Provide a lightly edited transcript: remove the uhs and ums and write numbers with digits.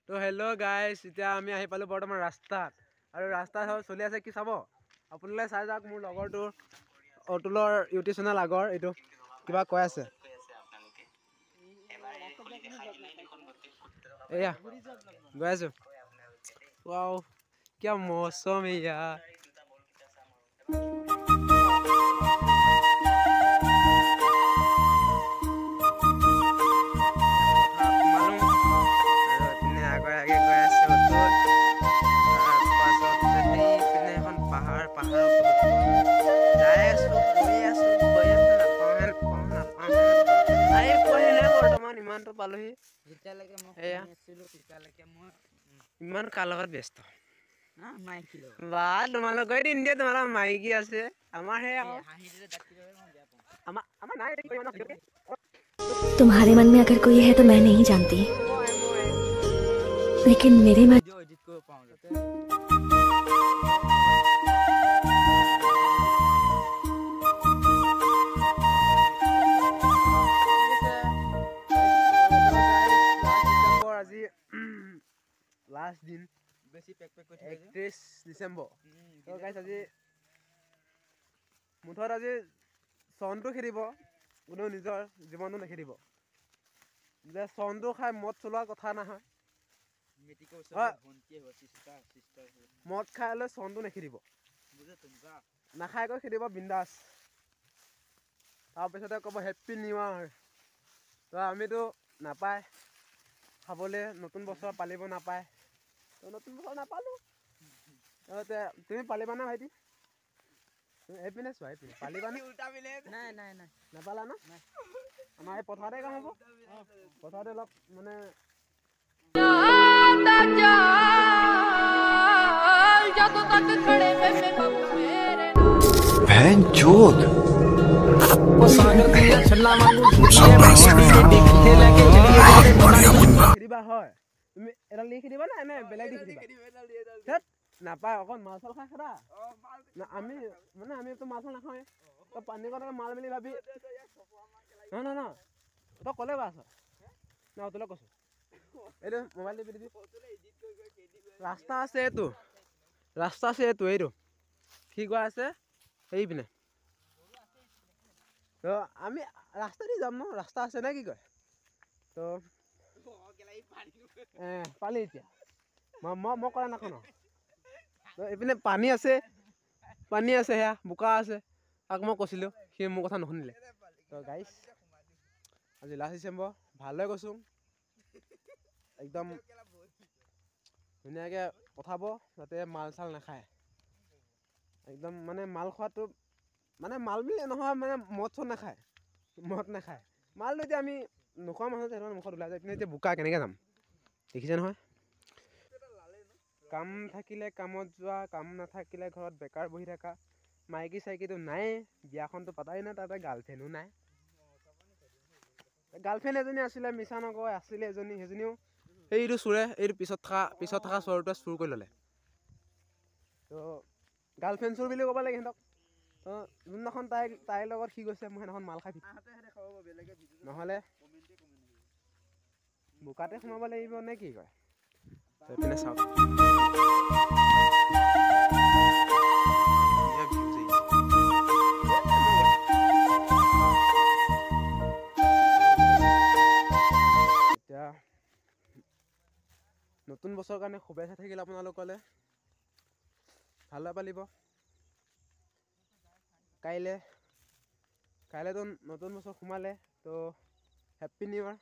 তো hello' guys, এতিয়া আমি আহি পালোঁ বৰ্তমান ৰাস্তাত আৰু ৰাস্তাত চলি আছে কি চাব আপোনালোকে চাই যাওক। মোৰ লগৰটো অতুলৰ ইউটিউব চেনেল আগৰ এইটো কিবা কৈ আছে এয়া গৈ আছোঁ। ৱাও কিয়া মৌচম এয়া। পালোহি ইমান কাৰ লগত ব্যস্ত বা তোমালোক কৈ দিন দিয়ে তোমালোকৰ মাইকী আছে আমাৰ হে আমাৰ নাই। तुम्हारे मन में अगर कोई है तो मैं नहीं जानती, लेकिन मेरे मन লাষ্ট দিন 31 ডিচেম্বৰ। আজি মুঠত আজি চনটো খেদিব, কোনেও নিজৰ জীৱনটো নেখেদিব। যে চনটো খাই মদ চলোৱা কথা নহয়, মদ খাই লৈ চনটো নেখেদিব, নাখাইকৈ খেদিব বিন্দাছ। তাৰপিছতে ক'ব হেপ্পী নিউ ইয়াৰ। তো আমিতো নাপায় খাবলৈ, নতুন বছৰ পালিব নাপায়, তো নতুন বছৰ নাপালোঁ। তুমি পালিবা না ভাইটি? এইপিনে চোৱা, এইপিনে পালিবা নে? নাই নাপালা ন? আমাৰ এই পথাৰতে কাম হ'ব, পথাৰতে অলপ মানে খেদিবা হয়। তুমি এডাল দি খেদিবা নে এনে বেলেগ দি খেদিবা? নাপায় অকণ মাল চাল খাই খেদা। আমিতো মাল চাল নাখাওঁৱে, তই পানী কণকে মাল বুলি ভাবি নহয় তই ক'লে গৈ আছ ন? তোলে কৈছোঁ এইটো মোবাইল টিপি দিবি। ৰাস্তা আছে এইটো, এইটো কি কোৱা আছে সেইপিনে। তো আমি ৰাস্তা দি যাম ন, ৰাস্তা আছে নে কি কয়? তো পালি এতিয়া মই কৰা নাখাওঁ ন। এইপিনে পানী আছে সেয়া বোকা আছে। তাক মই কৈছিলোঁ, সি মোৰ কথা নুশুনিলে। তো গাইছ আজি লাষ্ট ডিচেম্বৰ, ভালদৰে কৈছোঁ, একদম ধুনীয়াকৈ পঠাব যাতে মাল চাল নাখায়। একদম মানে মাল খোৱাটো মানে মাল বুলি নহয়, মানে মদ নাখায়। মালটো এতিয়া আমি নোখোৱা মানুহ যে মুখত ওলাই যায়। কিন্তু এতিয়া বোকা কেনেকৈ যাম দেখিছে নহয়। কাম থাকিলে কামত যোৱা, কাম নাথাকিলে ঘৰত বেকাৰ বহি থাকা। মাইকী চাইকীটো নায়েই, বিয়াখনতো পাতাই নাই, তাতে গাৰ্লফ্ৰেণ্ডো নাই। গাৰ্লফ্ৰেণ্ড এজনী আছিলে, মিছা নকয়, আছিলে এজনী, সেইজনীও এইটো পিছত থকা চোৰটোৱে চুৰ কৰি ল'লে। তো গাৰ্লফ্ৰেণ্ড চোৰ বুলি ক'ব লাগে সিহঁতক। তো যোনদিনাখন তাইৰ লগত সি গৈছে, মই সেইদিনাখন মাল খাই নহ'লে বোকাতে সোমাব লাগিব নে কি কয়? এইপিনে চাওক এতিয়া নতুন বছৰৰ কাৰণে শুভেচ্ছা থাকিল আপোনালোকলৈ। ভালদৰে পালিব। কাইলৈতো নতুন বছৰ সোমালে, তো হেপ্পী নিউ ইয়াৰ।